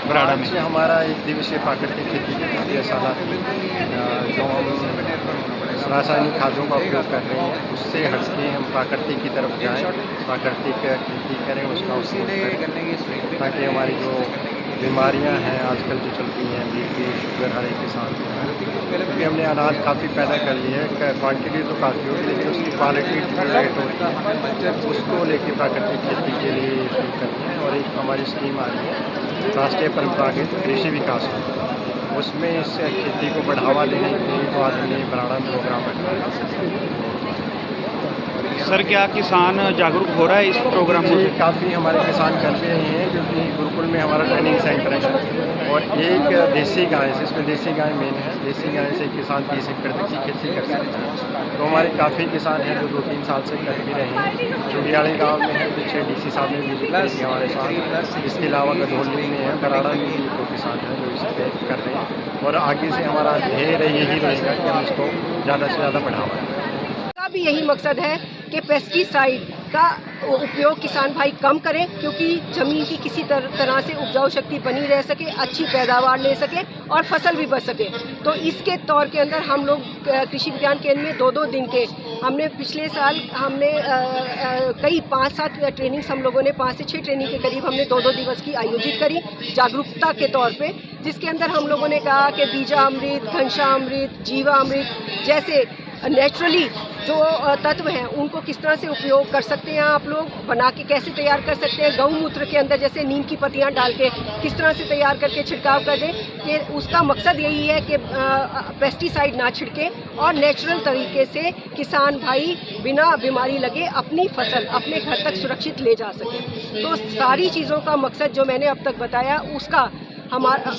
बराड़ा में? आज हमारा एक दिवसीय प्राकृतिक खेती की कार्यशाला थी, जो हम रासायनिक खादों का उपयोग कर रहे हैं उससे हटके हम प्राकृतिक की तरफ जाएँ, प्राकृतिक खेती करें, उसका उपयोग करें, ताकि हमारी जो बीमारियां हैं आजकल जो चल रही हैं, बीपी, शुगर हर एक के साथ में है। क्योंकि हमने अनाज काफ़ी पैदा कर लिया है, क्वांटिटी तो काफ़ी होगी लेकिन उसकी क्वालिटी डिटेरियोरेट होती है, उसको लेके प्राकृतिक खेती के लिए शुरू करते हैं। और एक हमारी स्कीम आ रही है राष्ट्रीय परंपरागत कृषि विकास योजना, उसमें इस खेती को बढ़ावा देने के लिए तो आज हमने बराड़ा में प्रोग्राम रखा है। सर, क्या किसान जागरूक हो रहा है इस प्रोग्राम जी, से? काफ़ी हमारे किसान कर भी रहे हैं, क्योंकि गुरुकुल में हमारा ट्रेनिंग सेंटर है और एक देसी गाय से, इसमें देसी गाय मेन है, देसी गाय से किसान 30 एकड़ तक की खेती कर सकते हैं। तो हमारे काफ़ी किसान हैं जो 2-3 साल से कर भी रहे हैं। चुड़ियाली गाँव में है, पीछे डीसी साहब ने विजिट करी थी हमारे साथ। इसके अलावा गधौली में है, बराड़ा में भी 2 किसान हैं जो इस पे कर रहे हैं और आगे से हमारा ध्येय यही रहेगा कि हम इसको ज़्यादा से ज़्यादा बढ़ावा दें। भी यही मकसद है कि पेस्टिसाइड का उपयोग किसान भाई कम करें, क्योंकि ज़मीन की किसी तरह से उपजाऊ शक्ति बनी रह सके, अच्छी पैदावार ले सके और फसल भी बच सके। तो इसके तौर के अंदर हम लोग कृषि विज्ञान केंद्र में 2-2 दिन के हमने पिछले साल हमने कई 5-7 ट्रेनिंग्स हम लोगों ने 5 से 6 ट्रेनिंग के करीब हमने 2-2 दिवस की आयोजित करी जागरूकता के तौर पे, जिसके अंदर हम लोगों ने कहा कि बीजामृत, घनश्यामृत, जीवामृत जैसे नेचुरली जो तत्व हैं उनको किस तरह से उपयोग कर सकते हैं, आप लोग बना के कैसे तैयार कर सकते हैं, गौमूत्र के अंदर जैसे नीम की पत्तियां डाल के किस तरह से तैयार करके छिड़काव कर दें, कि उसका मकसद यही है कि पेस्टिसाइड ना छिड़के और नेचुरल तरीके से किसान भाई बिना बीमारी लगे अपनी फसल अपने घर तक सुरक्षित ले जा सके। तो सारी चीज़ों का मकसद जो मैंने अब तक बताया उसका हमारा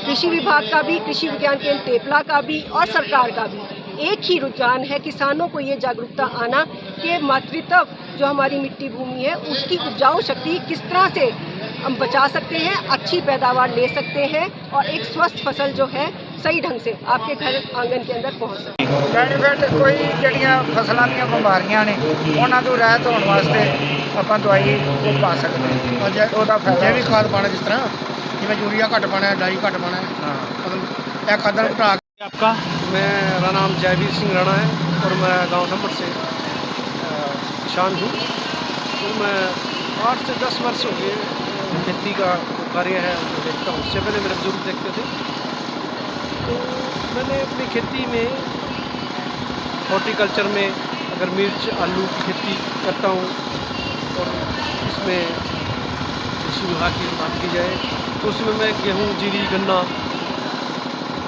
कृषि विभाग का भी, कृषि विज्ञान केंद्र तेपला का भी और सरकार का भी एक ही रुझान है, किसानों को ये जागरूकता आना कि मातृत्व जो हमारी मिट्टी भूमि है उसकी उपजाऊ शक्ति किस तरह से हम बचा सकते हैं, अच्छी पैदावार ले सकते हैं और एक स्वस्थ फसल जो है सही ढंग से आपके घर आंगन के अंदर पहुंच सकते हैं। बेनिफिट कोई ਜਿਹੜੀਆਂ ਫਸਲਾਂ ਦੀਆਂ ਬਿਮਾਰੀਆਂ ਨੇ ਉਹਨਾਂ ਤੋਂ ਰਹਿਤ ਹੋਣ ਵਾਸਤੇ ਆਪਾਂ ਦਵਾਈ ਉਹ ਪਾ ਸਕਦੇ ਹਾਂ। ਉਹਦਾ ਫਾਇਦਾ जैविक खाद पाना, जिस तरह जिवें यूरिया घट पाना है, डाई घट पाना है, हाँ। मतलब यह खादा घटा आपका? मेरा नाम जयवीर सिंह राणा है और मैं गांव थम्पट से किसान हूँ। तो मैं 8 से 10 वर्ष हो गए खेती का कार्य है जो देखता हूँ। उससे पहले मेरे बुजुर्ग देखते थे। तो मैंने अपनी खेती में हॉर्टिकल्चर में अगर मिर्च आलू की खेती करता हूँ और इसमें कृषि विभाग की बात की जाए तो उसमें मैं गेहूँ, जीरी, गन्ना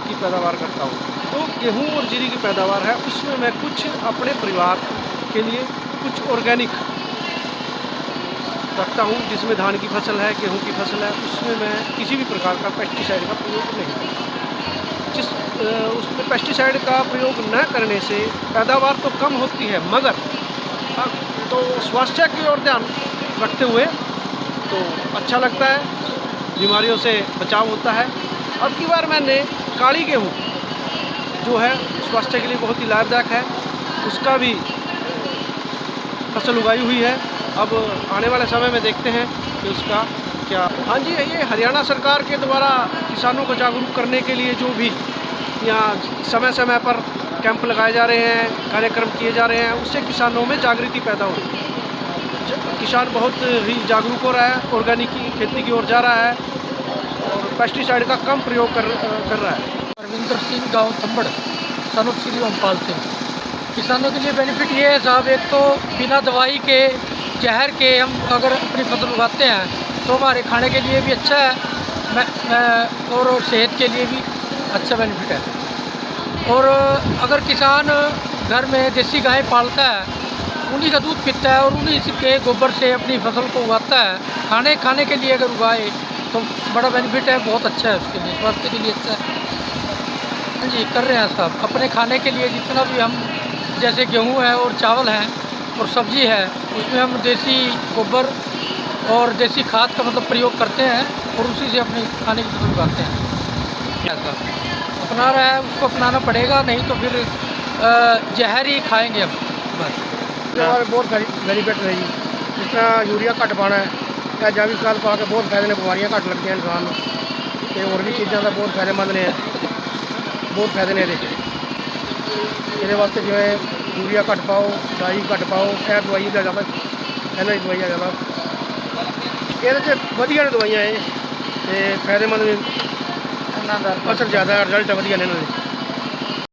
की पैदावार करता हूँ। तो गेहूँ और जीरी की पैदावार है उसमें मैं कुछ अपने परिवार के लिए कुछ ऑर्गेनिक रखता हूँ, जिसमें धान की फसल है, गेहूँ की फसल है, उसमें मैं किसी भी प्रकार का पेस्टिसाइड का प्रयोग नहीं करता। उसमें पेस्टिसाइड का प्रयोग न करने से पैदावार तो कम होती है, मगर तो स्वास्थ्य की ओर ध्यान रखते हुए तो अच्छा लगता है, बीमारियों से बचाव होता है। अब की बार मैंने काली गेहूँ जो है स्वास्थ्य के लिए बहुत ही लाभदायक है, उसका भी फसल उगाई हुई है। अब आने वाले समय में देखते हैं कि उसका क्या। हाँ जी, ये हरियाणा सरकार के द्वारा किसानों को जागरूक करने के लिए जो भी यहाँ समय समय पर कैंप लगाए जा रहे हैं, कार्यक्रम किए जा रहे हैं, उससे किसानों में जागृति पैदा हो रही है। किसान बहुत ही जागरूक हो रहा है, ऑर्गेनिक की खेती की ओर जा रहा है और पेस्टिसाइड का कम प्रयोग कर रहा है। रविंद्र सिंह, गांव थम्बड़, सन ऑफ श्री ओमपाल सिंह। किसानों के लिए बेनिफिट ये है साहब, एक तो बिना दवाई के, जहर के हम अगर अपनी फसल उगाते हैं तो हमारे खाने के लिए भी अच्छा है और सेहत के लिए भी अच्छा बेनिफिट है। और अगर किसान घर में देसी गाय पालता है, उन्हीं का दूध पीता है और उन्हीं के गोबर से अपनी फसल को उगाता है, खाने के लिए अगर उगाए तो बड़ा बेनिफिट है, बहुत अच्छा है, उसके लिए स्वास्थ्य के लिए अच्छा है। हाँ जी, कर रहे हैं साहब, अपने खाने के लिए जितना भी हम, जैसे गेहूँ है और चावल है और सब्ज़ी है, उसमें हम देसी गोबर और देसी खाद का मतलब प्रयोग करते हैं और उसी से अपने खाने की फसल उगाते हैं। क्या साहब अपना रहा है, उसको अपनाना पड़ेगा, नहीं तो फिर जहर ही खाएँगे हम बस। बहुत बेनीफिट है जी, जिस तरह यूरिया घट पाना है या जैविक खाद पा के बहुत फायदे ने, बीमारियां घट लगती हैं इंसान को। ਤੇ ਹੋਰ ਵੀ ਚੀਜ਼ਾਂ ਦਾ ਬਹੁਤ ਫਾਇਦੇਮੰਦ ਨੇ, ਬਹੁਤ ਫਾਇਦੇ ਨੇ ਇਹਦੇ ਵਾਸਤੇ। ਜਿਵੇਂ ਯੂਰੀਆ ਘੱਟ ਪਾਓ, ਡਾਈ ਘੱਟ ਪਾਓ, ਇਹ ਦਵਾਈ ਦਾ ਜ਼ਿਆਦਾ, ਇਹਨਾਂ ਦੀ ਦਵਾਈ ਦਾ ਜ਼ਿਆਦਾ, ਇਹਦੇ 'ਚ ਵਧੀਆ ਨੇ ਦਵਾਈਆਂ ਇਹ, ਤੇ ਫਾਇਦੇਮੰਦ ਵੀ, ਇਹਨਾਂ ਦਾ ਅਸਰ ਜ਼ਿਆਦਾ, ਰਿਜ਼ਲਟ ਵਧੀਆ ਨੇ ਇਹਨਾਂ ਦੇ।